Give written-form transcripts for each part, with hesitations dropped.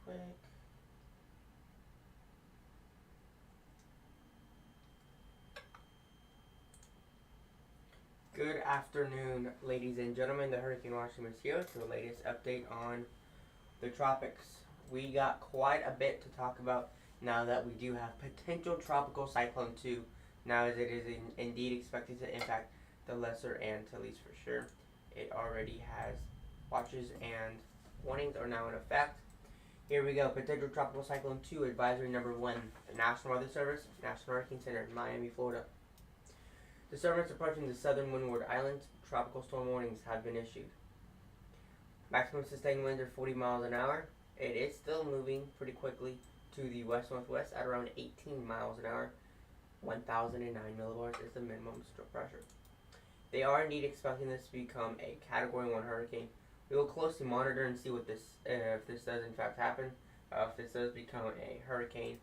quick. Good afternoon, ladies and gentlemen. The Hurricane Watchman is here to the latest update on the tropics. We got quite a bit to talk about now that we do have potential tropical cyclone 2, now as it is indeed expected to impact the Lesser Antilles for sure. It already has watches and warnings are now in effect. Here we go. Potential tropical cyclone 2 advisory number 1. The National Weather Service, National Hurricane Center, Miami, Florida. Disturbance approaching the southern Windward Islands. Tropical storm warnings have been issued. Maximum sustained winds are 40 miles an hour. It is still moving pretty quickly to the west-northwest at around 18 miles an hour. 1,009 millibars is the minimum stroke pressure. They are indeed expecting this to become a Category 1 hurricane. We will closely monitor and see what if this does in fact happen. If this does become a hurricane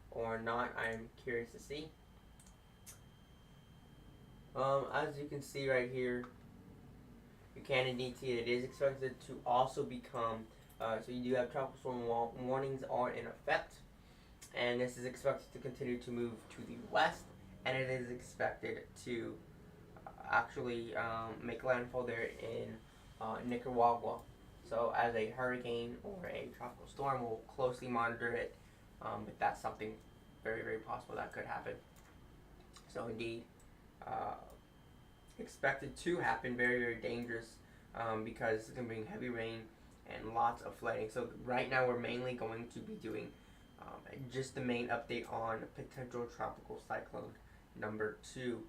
or not, I'm curious to see. As you can see right here, you can indeed see it is expected to also become, so you do have tropical storm warnings are in effect, and this is expected to continue to move to the west, and it is expected to actually make landfall there in Nicaragua. So as a hurricane or a tropical storm, we'll closely monitor it, but that's something very, very possible that could happen. So indeed, expected to happen, very, very dangerous, because it's going to bring heavy rain and lots of flooding. So right now we're mainly going to be doing just the main update on potential tropical cyclone number 2,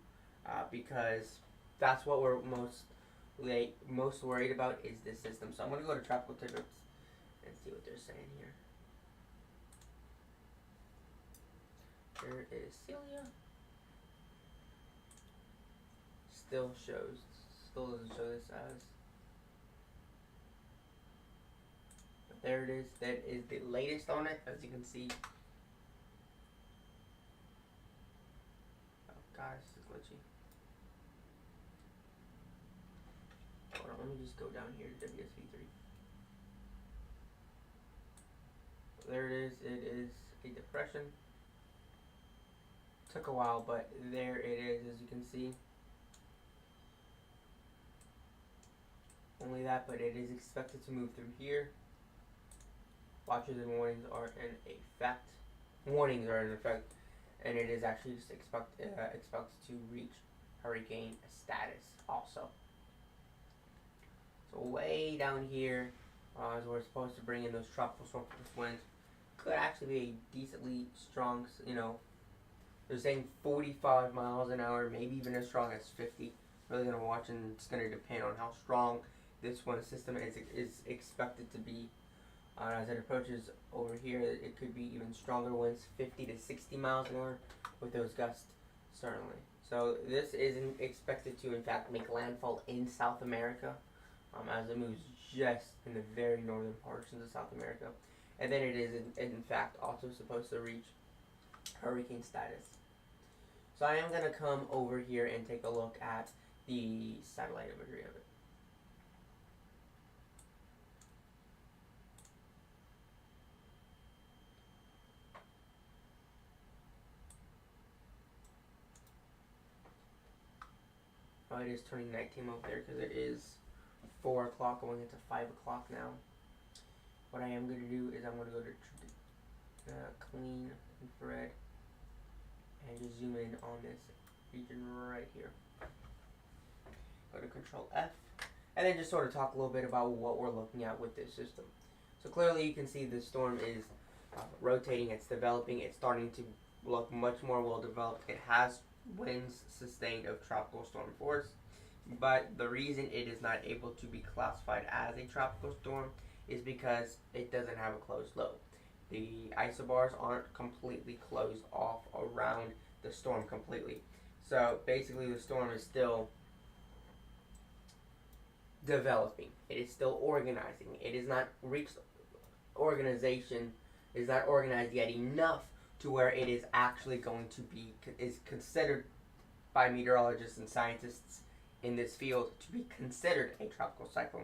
because that's what we're most worried about is this system. So I'm going to go to tropical tidbits and see what they're saying here. There is Celia. Still doesn't show this as. But there it is. That is the latest on it, as you can see. Oh gosh, this is glitchy. Hold on, let me just go down here to WSV3. There it is. It is a depression. Took a while, but there it is, as you can see. Only that, but it is expected to move through here. Watches and warnings are in effect. Warnings are in effect, and it is actually just expected to reach hurricane status also. So way down here, as we're supposed to bring in those tropical storm winds, could actually be a decently strong. They're saying 45 miles an hour, maybe even as strong as 50. Really gonna watch, and it's gonna depend on how strong this one system is expected to be. As it approaches over here, it could be even stronger winds, 50 to 60 miles an hour with those gusts, certainly. So this is expected to, in fact, make landfall in South America, as it moves just in the very northern portions of South America. And then it is, in fact, also supposed to reach hurricane status. So I am going to come over here and take a look at the satellite imagery of it. Oh, it is turning nighttime over there because it is 4 o'clock going into 5 o'clock now. What I am going to do is I'm going to go to clean infrared and just zoom in on this region right here. Go to Control F, and then just sort of talk a little bit about what we're looking at with this system. So clearly you can see the storm is rotating, it's developing, it's starting to look much more well developed. It has winds sustained of tropical storm force, but the reason it is not able to be classified as a tropical storm is because it doesn't have a closed lobe. The isobars aren't completely closed off around the storm completely. So basically the storm is still developing. It is still organizing. It is not reached organization, is not organized yet enough to where it is actually going to be, is considered by meteorologists and scientists in this field to be considered a tropical cyclone.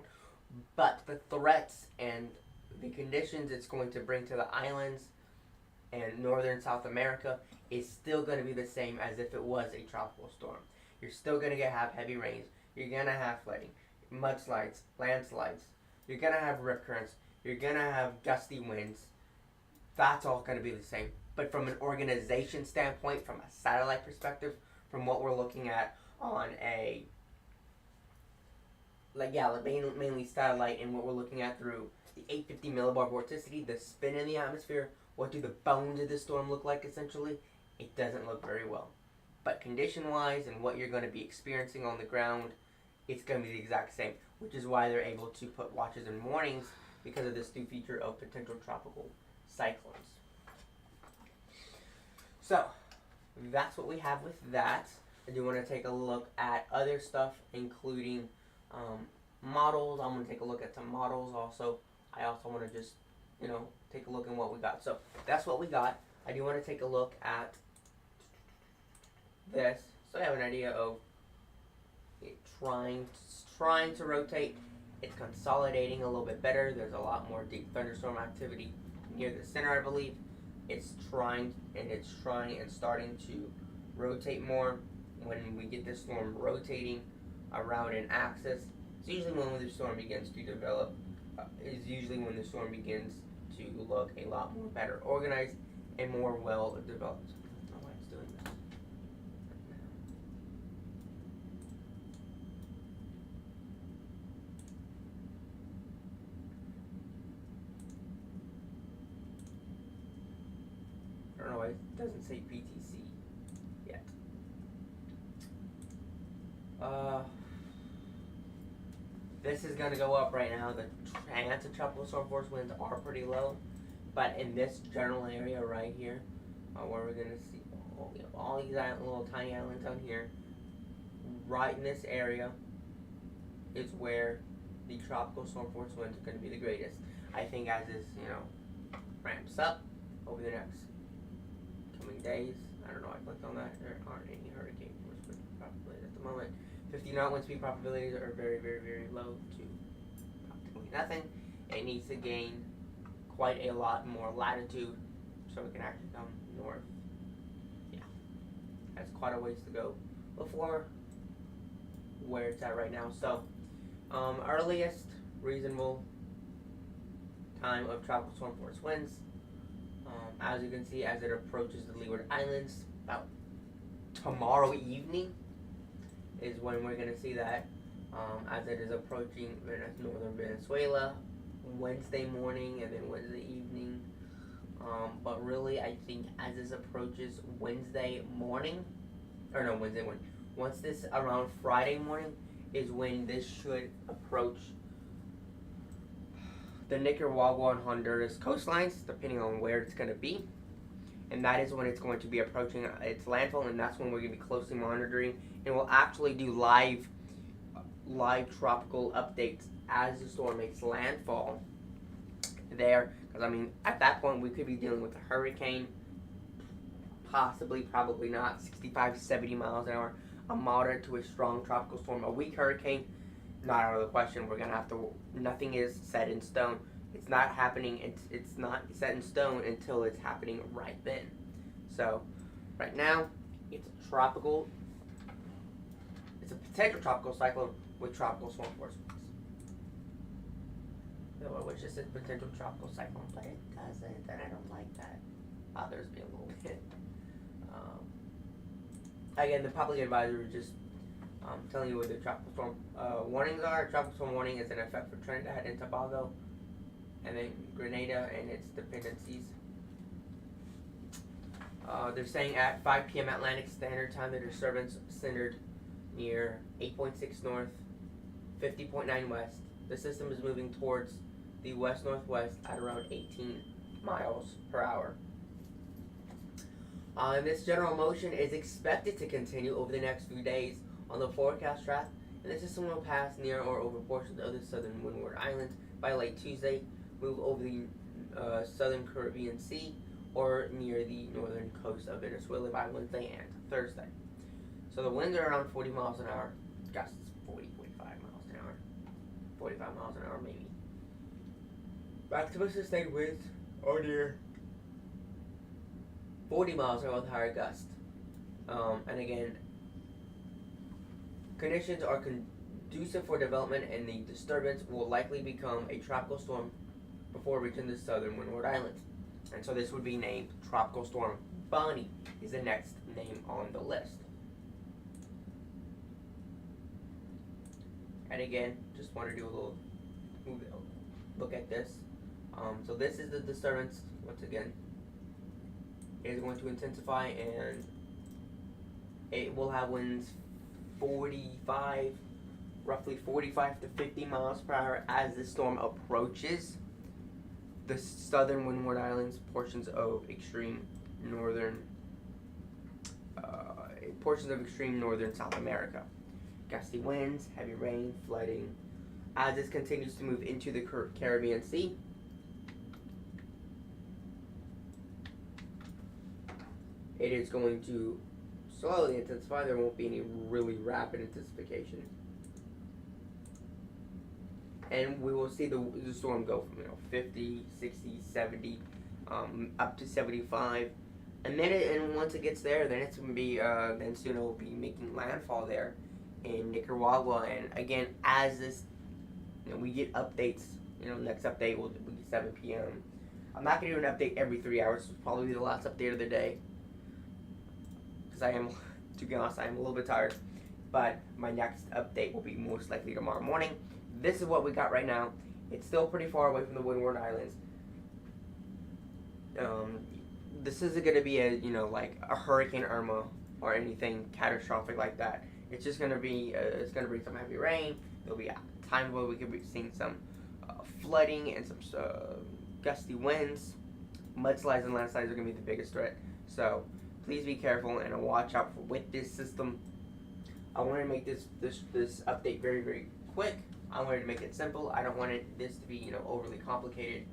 But the threats and the conditions it's going to bring to the islands and northern South America is still going to be the same as if it was a tropical storm. You're still going to have heavy rains. You're going to have flooding, mudslides, landslides. You're going to have rip currents. You're going to have gusty winds. That's all going to be the same. But from an organization standpoint, from a satellite perspective, from what we're looking at on a, mainly satellite, and what we're looking at through the 850 millibar vorticity, the spin in the atmosphere, what do the bones of the storm look like essentially? It doesn't look very well. But condition-wise and what you're going to be experiencing on the ground, it's going to be the exact same, which is why they're able to put watches and warnings because of this new feature of potential tropical cyclones. So, that's what we have with that. I do want to take a look at other stuff, including models. I'm going to take a look at some models also. I also want to just, take a look at what we got. So, that's what we got. I do want to take a look at this, so I have an idea of it trying to rotate. It's consolidating a little bit better. There's a lot more deep thunderstorm activity near the center, I believe. It's trying and starting to rotate more. When we get this storm rotating around an axis, it's usually when the storm begins to develop. Is usually when the storm begins to look a lot more better organized and more well developed. I don't know why it's doing this. I don't know why it doesn't say PTC yet. This is going to go up right now. The chance of tropical storm force winds are pretty low. But in this general area right here, where we're going to see all these little tiny islands down here, right in this area is where the tropical storm force winds are going to be the greatest. I think as this, ramps up over the next coming days, I don't know, I clicked on that, there aren't any hurricane force wind probabilities at the moment. 50 knot wind speed probabilities are very, very, very low to practically nothing. It needs to gain quite a lot more latitude so it can actually come north. Yeah, that's quite a ways to go before where it's at right now. So, earliest reasonable time of tropical storm force winds, as you can see, as it approaches the Leeward Islands, about tomorrow evening is when we're going to see that, as it is approaching northern Venezuela, Wednesday morning and then Wednesday evening. But really, I think as this approaches Wednesday morning, once this around Friday morning is when this should approach the Nicaragua and Honduras coastlines, depending on where it's going to be. And that is when it's going to be approaching its landfall, and that's when we're going to be closely monitoring, and we'll actually do live tropical updates as the storm makes landfall there. Because, at that point, we could be dealing with a hurricane, possibly, probably not, 65 to 70 miles an hour, a moderate to a strong tropical storm, a weak hurricane, not out of the question. We're going to have to, nothing is set in stone. It's not happening, it's not set in stone until it's happening right then. So, right now, it's a potential tropical cyclone with tropical storm force winds. Which is a potential tropical cyclone, but it doesn't, and I don't like that. Bothers me a little bit. Again, the public advisor is just telling you what the tropical storm warnings are. Tropical storm warning is in effect for Trinidad and Tobago, and then Grenada and its dependencies. They're saying at 5 p.m. Atlantic Standard Time, the disturbance centered near 8.6 north, 50.9 west. The system is moving towards the west-northwest at around 18 miles per hour. And this general motion is expected to continue over the next few days on the forecast track, and the system will pass near or over portions of the southern Windward Islands by late Tuesday, move over the southern Caribbean Sea, or near the northern coast of Venezuela by Wednesday and Thursday. So the winds are around 40 miles an hour, gusts 40, 45 miles an hour, 45 miles an hour maybe. Maximum sustained winds are near 40 miles per hour with higher gust. And again, conditions are conducive for development, and the disturbance will likely become a tropical storm before reaching the southern Windward Islands. And so this would be named Tropical Storm Bonnie is the next name on the list. And again, just want to do a little look at this. So this is the disturbance. Once again, it is going to intensify, and it will have winds roughly 45 to 50 miles per hour as the storm approaches the southern Windward Islands, portions of extreme northern South America. Gusty winds, heavy rain, flooding. As this continues to move into the Caribbean Sea, it is going to slowly intensify. There won't be any really rapid intensification. And we will see the storm go from 50, 60, 70, up to 75. And then once it gets there, then it's going to be, then soon it will be making landfall there in Nicaragua. And again, as this, we get updates, next update will be 7 p.m. I'm not going to do an update every 3 hours. This will probably be the last update of the day. Because to be honest, I am a little bit tired. But my next update will be most likely tomorrow morning. This is what we got right now. It's still pretty far away from the Windward Islands. This isn't going to be like a Hurricane Irma or anything catastrophic like that. It's just going to be, it's going to bring some heavy rain. There'll be a time where we could be seeing some flooding and some gusty winds. Mudslides and landslides are going to be the biggest threat. So please be careful and watch out with this system. I wanted to make this update very, very quick. I wanted to make it simple. I don't want this to be overly complicated,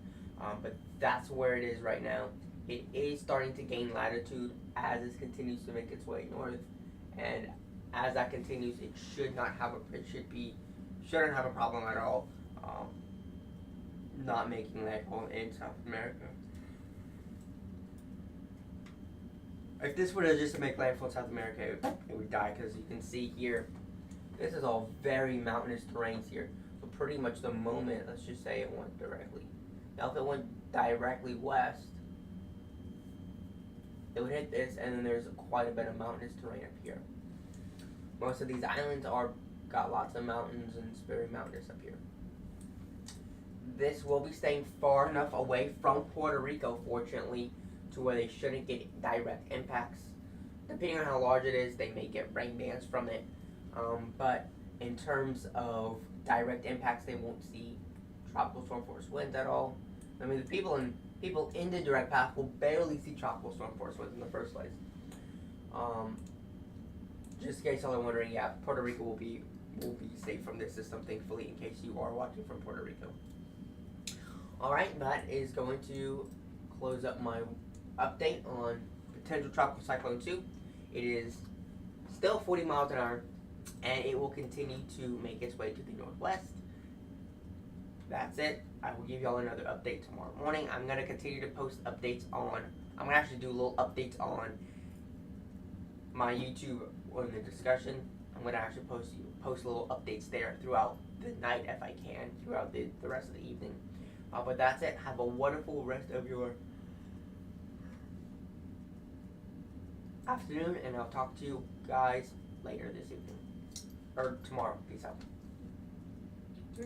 but that's where it is right now. It is starting to gain latitude as it continues to make its way north, and as that continues, it shouldn't have a problem at all. Not making landfall in South America. If this were to just make landfall in South America, it would die, because you can see here, this is all very mountainous terrains here. So pretty much the moment, let's just say it went directly. Now if it went directly west, it would hit this, and then there's quite a bit of mountainous terrain up here. Most of these islands got lots of mountains, and it's very mountainous up here. This will be staying far enough away from Puerto Rico, fortunately, to where they shouldn't get direct impacts. Depending on how large it is, they may get rain bands from it. But in terms of direct impacts, they won't see tropical storm force winds at all. I mean, the people in the direct path will barely see tropical storm force winds in the first place. Just in case y'all are wondering, yeah, Puerto Rico will be safe from this system, thankfully, in case you are watching from Puerto Rico. Alright, that is going to close up my update on potential Tropical Cyclone 2. It is still 40 miles an hour, and it will continue to make its way to the northwest. That's it. I will give y'all another update tomorrow morning. I'm going to continue to post updates on, I'm going to actually do little updates on my YouTube on the discussion. I'm going to actually post little updates there throughout the night if I can, throughout the rest of the evening. But that's it. Have a wonderful rest of your afternoon, and I'll talk to you guys later this evening. Or tomorrow. Peace out.